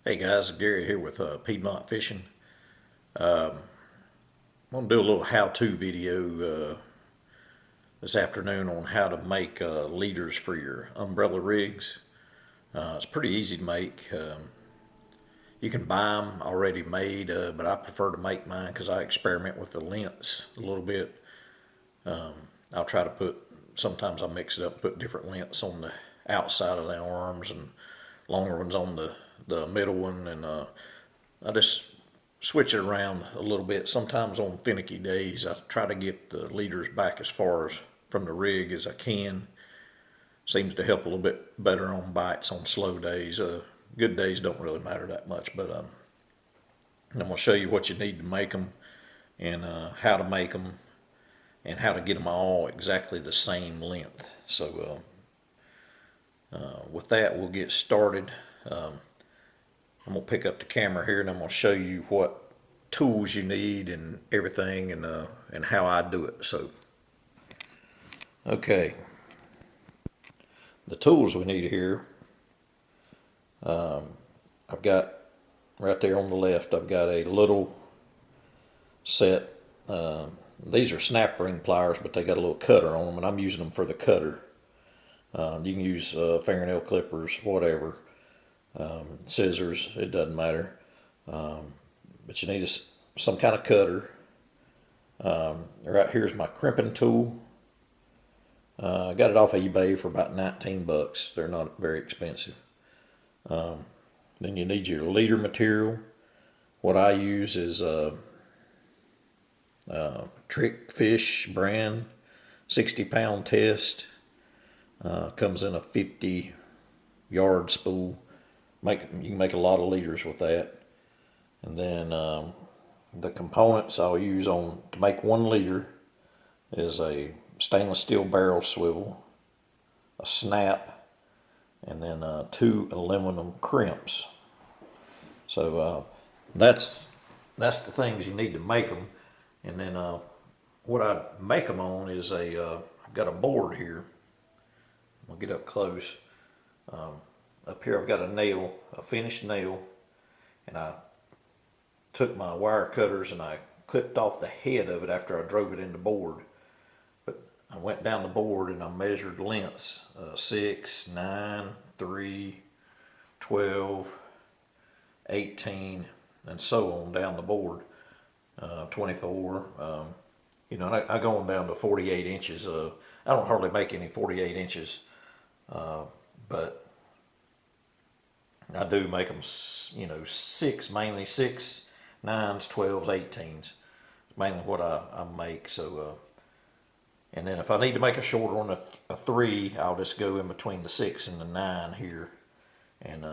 Hey guys, Gary here with Piedmont Fishing. I'm going to do a little how-to video this afternoon on how to make leaders for your umbrella rigs. It's pretty easy to make. You can buy them already made, but I prefer to make mine because I experiment with the lengths a little bit. I'll try to sometimes I mix it up and put different lengths on the outside of the arms and longer ones on the middle one, and I just switch it around a little bit. Sometimes on finicky days, I try to get the leaders back as far as from the rig as I can. Seems to help a little bit better on bites on slow days. Good days don't really matter that much, but I'm going to show you what you need to make them and how to make them and how to get them all exactly the same length. So with that, we'll get started. I'm going to pick up the camera here and I'm going to show you what tools you need and everything, and how I do it. So, okay, the tools we need here, I've got right there on the left, I've got a little set. These are snap ring pliers, but they got a little cutter on them, and I'm using them for the cutter. You can use fingernail clippers, whatever, scissors, it doesn't matter. But you need some kind of cutter. Right here's my crimping tool. I got it off of eBay for about 19 bucks. They're not very expensive. Then you need your leader material. What I use is Trick Fish brand 60-pound test. Comes in a 50-yard spool. You can make a lot of leaders with that. And then the components I'll use to make one leader is a stainless steel barrel swivel, a snap, and then 2 aluminum crimps. So that's the things you need to make them. And then what I make them on is I've got a board here. I'll get up close. Up here I've got a finished nail, and I took my wire cutters and I clipped off the head of it after I drove it in the board. But I went down the board and I measured lengths, 6, 9, 3, 12, 18, and so on down the board, 24. And I go on down to 48 inches. I don't hardly make any 48 inches, but I do make them, mainly 6, 9s, 12s, 18s. Mainly what I make. So, and then if I need to make a shorter one, a 3, I'll just go in between the 6 and the 9 here, and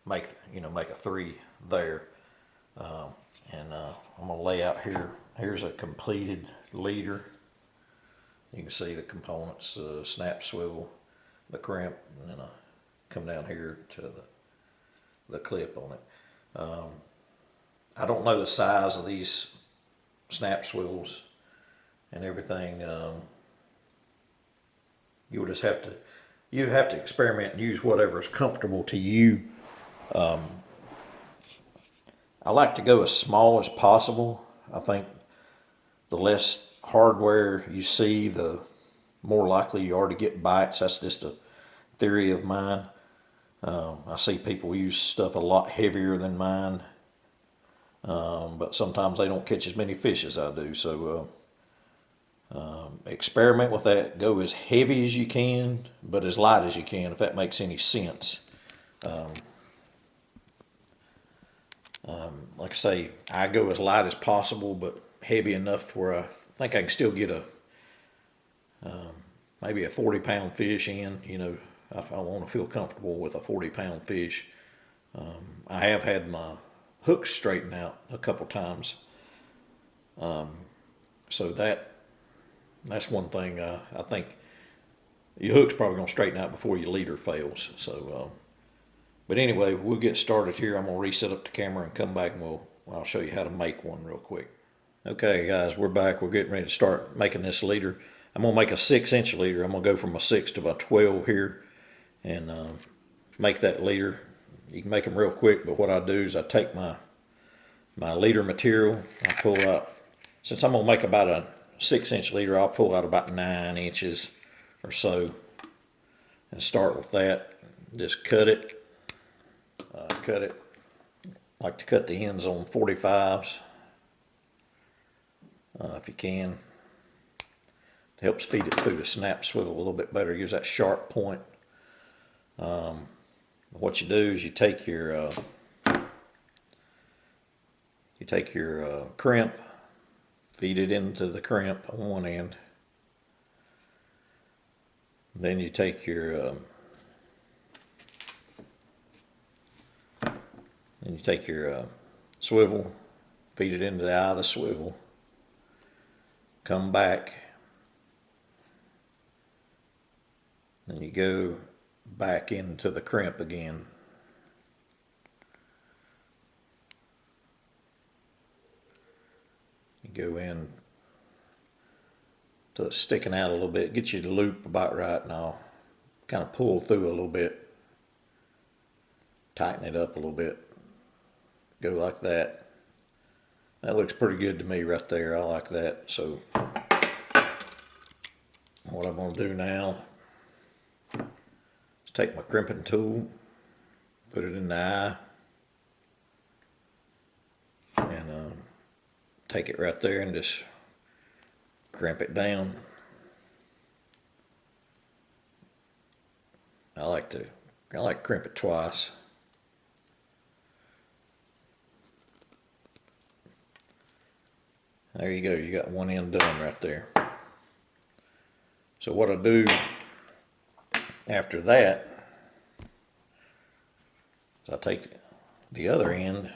make a 3 there. And I'm gonna lay out here. Here's a completed leader. You can see the components: snap swivel, the crimp, and then I come down here to the clip on it. I don't know the size of these snap swivels and everything. You would just have to experiment and use whatever is comfortable to you. I like to go as small as possible. I think the less hardware you see, the more likely you are to get bites. That's just a theory of mine. I see people use stuff a lot heavier than mine, but sometimes they don't catch as many fish as I do. So experiment with that. Go as heavy as you can, but as light as you can, if that makes any sense. Like I say, I go as light as possible, but heavy enough where I think I can still get maybe a 40-pound fish in. If I want to feel comfortable with a 40-pound fish. I have had my hooks straightened out a couple times, so that's one thing. I think your hook's probably going to straighten out before your leader fails. So, but anyway, we'll get started here. I'm going to reset up the camera and come back, and I'll show you how to make one real quick. Okay, guys, we're back. We're getting ready to start making this leader. I'm going to make a 6-inch leader. I'm going to go from a 6 to a 12 here and make that leader. You can make them real quick, but what I do is I take my leader material, I pull out, since I'm gonna make about a 6-inch leader, I'll pull out about 9 inches or so and start with that. Just cut it, like to cut the ends on 45s if you can. It helps feed it through the snap swivel a little bit better, gives that sharp point. What you do is you take your crimp, feed it into the crimp on one end. Then you take your swivel, feed it into the eye of the swivel. Come back, and you go back into the crimp again. You go in till it's sticking out a little bit, get you the loop about right, and I'll kind of pull through a little bit, tighten it up a little bit, go like that. That looks pretty good to me right there. I like that. So what I'm going to do now is take my crimping tool, put it in the eye, and take it right there and just crimp it down. I like to crimp it twice. There you go, you got one end done right there. So what I do after that is I take the other end,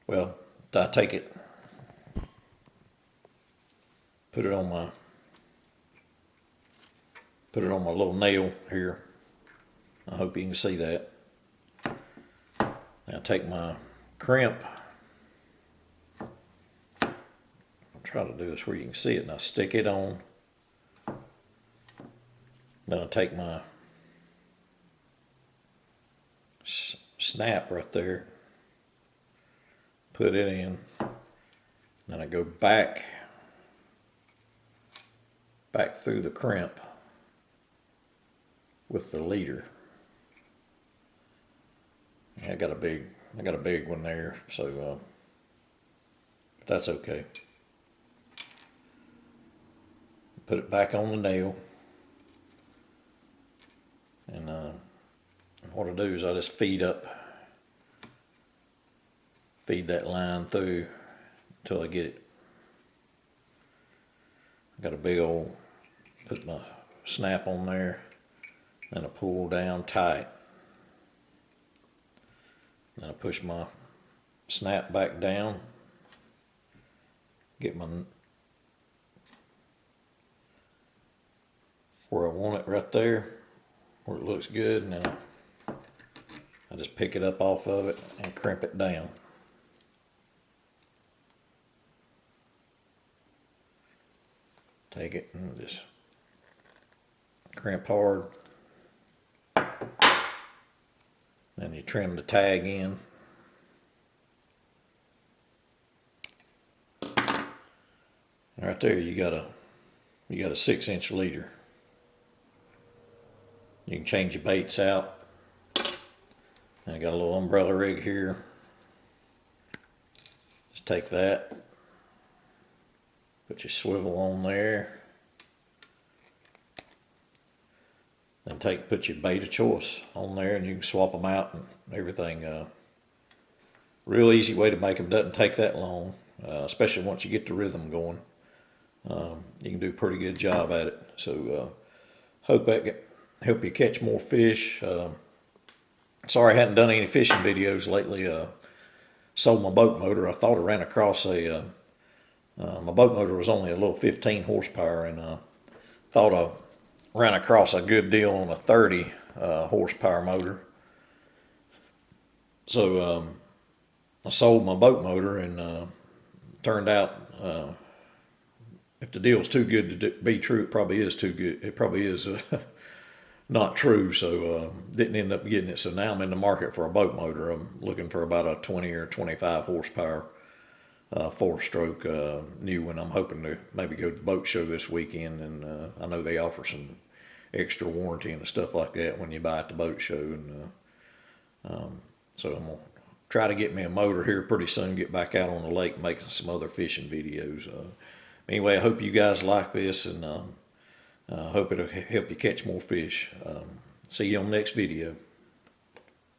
well, I take it, put it on my little nail here. I hope you can see that. Now take my crimp, try to do this where you can see it, and I stick it on. Then I take my snap right there, put it in, then I go back through the crimp with the leader. I got a big one there, so that's okay. Put it back on the nail, and what I do is I just feed that line through until I get it. I got a big old, put my snap on there, then I pull down tight. Then I push my snap back down, get my where I want it right there, where it looks good, and then I just pick it up off of it and crimp it down. Take it and just crimp hard. Then you trim the tag in. Right there you got a 6-inch leader. You can change your baits out. And I got a little umbrella rig here. Just take that, put your swivel on there, then put your bait of choice on there, and you can swap them out and everything. Real easy way to make them, doesn't take that long, especially once you get the rhythm going. You can do a pretty good job at it. So hope that help you catch more fish. Sorry I hadn't done any fishing videos lately. Sold my boat motor. I thought I ran across my boat motor was only a little 15 horsepower, and thought I ran across a good deal on a 30 horsepower motor. So I sold my boat motor, and turned out if the deal's too good to be true, it probably is too good. It probably is not true. So didn't end up getting it. So now I'm in the market for a boat motor. I'm looking for about a 20 or 25 horsepower four-stroke new one. I'm hoping to maybe go to the boat show this weekend, and I know they offer some extra warranty and stuff like that when you buy at the boat show. And so I'm gonna try to get me a motor here pretty soon. Get back out on the lake making some other fishing videos. Anyway, I hope you guys like this, and hope it'll help you catch more fish. See you on the next video.